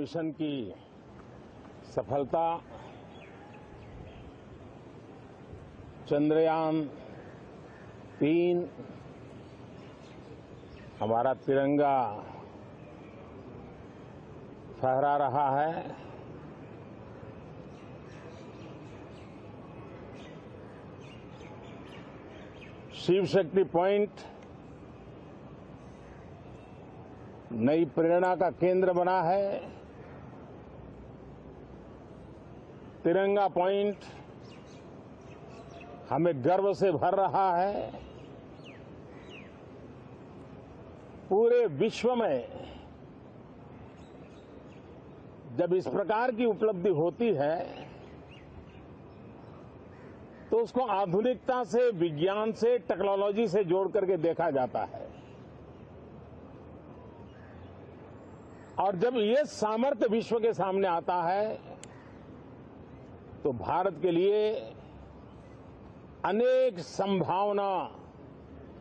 Mission की सफलता, चंद्रयान-3 हमारा तिरंगा फहरा रहा है। शिव शक्ति पॉइंट नई प्रेरणा का केंद्र बना है। तिरंगा पॉइंट हमें गर्व से भर रहा है। पूरे विश्व में जब इस प्रकार की उपलब्धि होती है तो उसको आधुनिकता से, विज्ञान से, टेक्नोलॉजी से जोड़ करके देखा जाता है। और जब ये सामर्थ्य विश्व के सामने आता है तो भारत के लिए अनेक संभावना,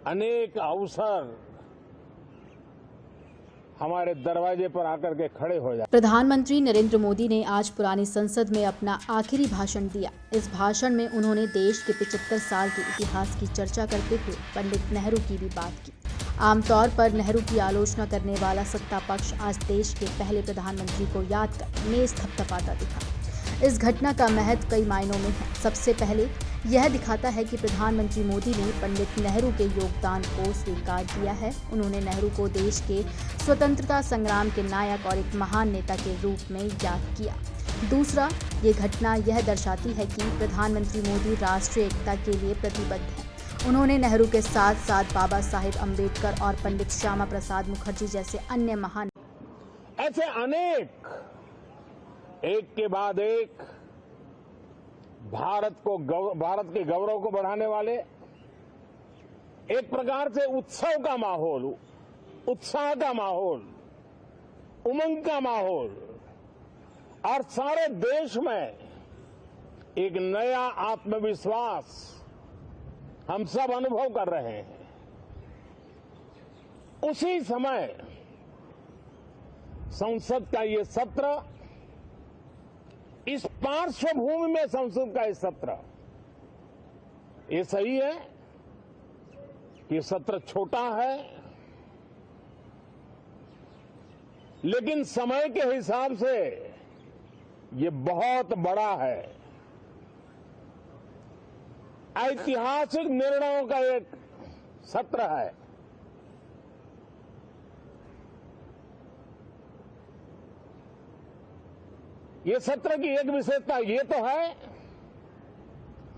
अनेक अवसर हमारे दरवाजे पर आकर के खड़े हो जाए। प्रधानमंत्री नरेंद्र मोदी ने आज पुरानी संसद में अपना आखिरी भाषण दिया। इस भाषण में उन्होंने देश के 75 साल के इतिहास की चर्चा करते हुए पंडित नेहरू की भी बात की। आमतौर पर नेहरू की आलोचना करने वाला सत्ता पक्ष आज देश के पहले प्रधानमंत्री को याद कर मेज थपथपाता दिखा। इस घटना का महत्व कई मायनों में है। सबसे पहले यह दिखाता है कि प्रधानमंत्री मोदी ने पंडित नेहरू के योगदान को स्वीकार किया है। उन्होंने नेहरू को देश के स्वतंत्रता संग्राम के नायक और एक महान नेता के रूप में याद किया। दूसरा, ये घटना यह दर्शाती है कि प्रधानमंत्री मोदी राष्ट्रीय एकता के लिए प्रतिबद्ध है। उन्होंने नेहरू के साथ साथ बाबा साहेब अम्बेडकर और पंडित श्यामा प्रसाद मुखर्जी जैसे अन्य महान ऐसे अनेक एक के बाद एक भारत के गौरव को बढ़ाने वाले, एक प्रकार से उत्सव का माहौल, उत्साह का माहौल, उमंग का माहौल और सारे देश में एक नया आत्मविश्वास हम सब अनुभव कर रहे हैं। उसी समय संसद का ये सत्र, इस पार्श्वभूमि में संसद का ये सत्र, ये सही है कि सत्र छोटा है, लेकिन समय के हिसाब से ये बहुत बड़ा है। ऐतिहासिक निर्णयों का एक सत्र है। ये सत्र की एक विशेषता ये तो है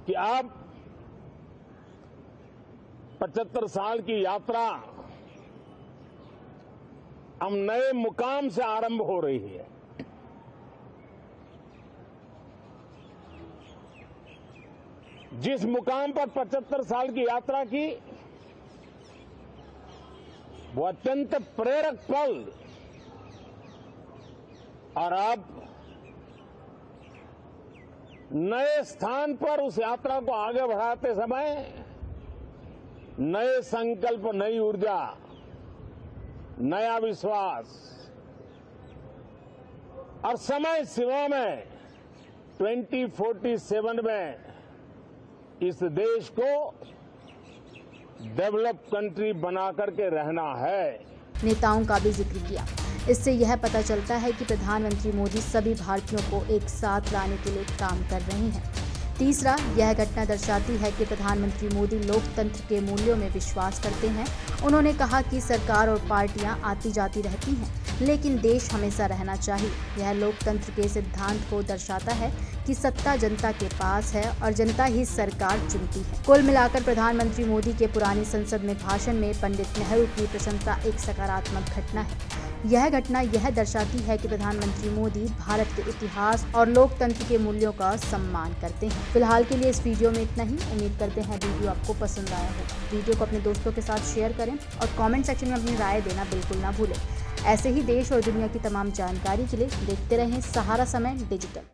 कि अब 75 साल की यात्रा अब नए मुकाम से आरंभ हो रही है। जिस मुकाम पर 75 साल की यात्रा की, वो अत्यंत प्रेरक पल, और अब नए स्थान पर उस यात्रा को आगे बढ़ाते समय नए संकल्प, नई ऊर्जा, नया विश्वास और समय सीमा में 2047 में इस देश को डेवलप कंट्री बना करके रहना है। नेताओं का भी जिक्र किया। इससे यह पता चलता है कि प्रधानमंत्री मोदी सभी भारतीयों को एक साथ लाने के लिए काम कर रहे हैं। तीसरा, यह घटना दर्शाती है कि प्रधानमंत्री मोदी लोकतंत्र के मूल्यों में विश्वास करते हैं। उन्होंने कहा कि सरकार और पार्टियां आती जाती रहती हैं, लेकिन देश हमेशा रहना चाहिए। यह लोकतंत्र के सिद्धांत को दर्शाता है कि सत्ता जनता के पास है और जनता ही सरकार चुनती है। कुल मिलाकर प्रधानमंत्री मोदी के पुरानी संसद में भाषण में पंडित नेहरू की प्रशंसा एक सकारात्मक घटना है। यह घटना यह दर्शाती है कि प्रधानमंत्री मोदी भारत के इतिहास और लोकतंत्र के मूल्यों का सम्मान करते हैं। फिलहाल के लिए इस वीडियो में इतना ही। उम्मीद करते हैं वीडियो आपको पसंद आया होगा। वीडियो को अपने दोस्तों के साथ शेयर करें और कमेंट सेक्शन में अपनी राय देना बिल्कुल ना भूलें। ऐसे ही देश और दुनिया की तमाम जानकारी के लिए देखते रहें सहारा समय डिजिटल।